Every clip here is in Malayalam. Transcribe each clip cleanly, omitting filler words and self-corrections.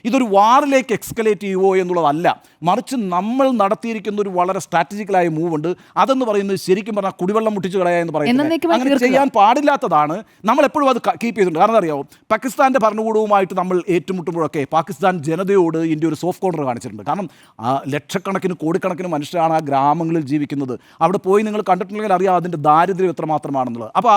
ഇതൊരു വാറിലേക്ക് എക്സ്കലേറ്റ് ചെയ്യുമോ എന്നുള്ളതല്ല, മറിച്ച് നമ്മൾ നടത്തിയിരിക്കുന്ന ഒരു വളരെ സ്ട്രാറ്റജിക്കലായ മൂവ് ഉണ്ട്. അതെന്ന് പറയുന്നത് ശരിക്കും പറഞ്ഞാൽ കുടിവെള്ളം മുട്ടിച്ച് കളയുക എന്ന് പറയുന്നത് അങ്ങനെ ചെയ്യാൻ പാടില്ലാത്തതാണ്. നമ്മൾ എപ്പോഴും അത് കീപ്പ് ചെയ്തിട്ടുണ്ട്. കാരണം അറിയാമോ, പാകിസ്ഥാൻ്റെ ഭരണകൂടവുമായിട്ട് നമ്മൾ ഏറ്റുമുട്ടുമ്പോഴൊക്കെ പാകിസ്ഥാൻ ജനതയോട് ഇന്ത്യ ഒരു സോഫ്റ്റ് കോർണർ കാണിച്ചിട്ടുണ്ട്. കാരണം ലക്ഷക്കണക്കിന് കോടിക്കണക്കിന് മനുഷ്യരാണ് ആ ഗ്രാമങ്ങളിൽ ജീവിക്കുന്നത്. അവിടെ പോയി നിങ്ങൾ കണ്ടിട്ടുണ്ടെങ്കിൽ അറിയാം അതിൻ്റെ ദാരിദ്ര്യം എത്രമാത്രമാണെന്നുള്ളത്. അപ്പോൾ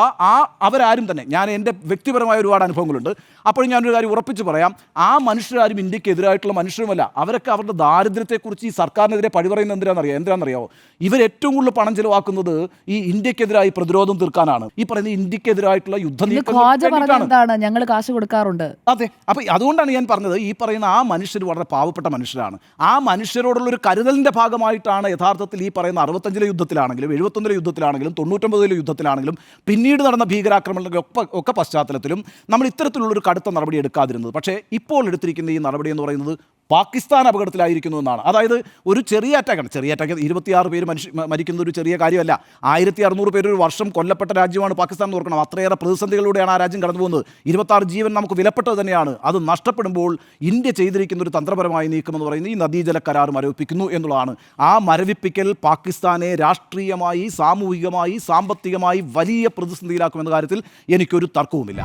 അവരാരും തന്നെ, ഞാൻ എൻ്റെ വ്യക്തിപരമായ ഒരുപാട് അനുഭവങ്ങളുണ്ട്. അപ്പോൾ ഞാനൊരു കാര്യം ഉറപ്പിച്ച് പറയാം, ആ മനുഷ്യരാരും ഇന്ത്യക്കെതിരായിട്ടുള്ള മനുഷ്യരുമല്ല. അവരൊക്കെ അവരുടെ ദാരിദ്ര്യത്തെക്കുറിച്ച് ഈ സർക്കാരിനെതിരെ പഴി പറയുന്നത് എന്താണെന്നറിയാമോ? ഇവരേറ്റവും കൂടുതൽ പണം ചെലവാക്കുന്നത് ഈ ഇന്ത്യക്കെതിരായി പ്രതിരോധം തീർക്കാനാണ്. ഈ പറയുന്ന ഇന്ത്യക്കെതിരായിട്ടുള്ള യുദ്ധനീക്കമാണ്, ഞങ്ങൾ കാശ് കൊടുക്കാറുണ്ട്. അതെ. അപ്പോൾ അതുകൊണ്ടാണ് ഞാൻ പറഞ്ഞത്, ഈ പറയുന്ന ആ മനുഷ്യർ വളരെ പാവപ്പെട്ട മനുഷ്യരാണ്. ആ മനുഷ്യരോടുള്ള ഒരു കരുതലിൻ്റെ ഭാഗമായിട്ടാണ് യഥാർത്ഥത്തിൽ ഈ പറയുന്ന 65-ലെ യുദ്ധത്തിലാണെങ്കിലും 71-ലെ യുദ്ധത്തിലാണെങ്കിലും 99-ലെ യുദ്ധത്തിലാണെങ്കിലും പിന്നീട് നടന്ന ഭീകരാക്രമണങ്ങളുടെ ഒക്കെ പശ്ചാത്തലത്തിലും നമ്മൾ ഇത്തരത്തിലുള്ളൊരു കടുത്ത നടപടി എടുക്കാതിരുന്നത്. പക്ഷേ ഇപ്പോൾ എടുത്തിരിക്കുന്ന ഈ നടപടി എന്ന് പറയുന്നത് പാകിസ്ഥാൻ അപകടത്തിലായിരിക്കുന്നു എന്നാണ്. അതായത് ഒരു ചെറിയ അറ്റാക്ക് 26 പേര് മരിക്കുന്ന ഒരു ചെറിയ കാര്യമല്ല. 1600 പേര് ഒരു വർഷം കൊല്ലപ്പെട്ട രാജ്യമാണ് പാകിസ്ഥാൻ എന്ന് ഓർക്കണം. അത്രയേറെ പ്രതിസന്ധികളിലൂടെയാണ് ആ രാജ്യം കടന്നു പോകുന്നത്. 26 ജീവൻ നമുക്ക് വിലപ്പെട്ടത് തന്നെയാണ്. അത് നഷ്ടപ്പെടുമ്പോൾ ഇന്ത്യ ചെയ്തിരിക്കുന്ന ഒരു തന്ത്രപരമായ നീക്കമെന്ന് പറയുന്നത് ഈ നദീജല കരാർ മരവിപ്പിക്കുന്നു എന്നുള്ളതാണ്. ആ മരവിപ്പിക്കൽ പാകിസ്ഥാനെ രാഷ്ട്രീയമായി, സാമൂഹികമായി, സാമ്പത്തികമായി വലിയ പ്രതിസന്ധിയിലാക്കുമെന്ന കാര്യത്തിൽ എനിക്കൊരു തർക്കവുമില്ല.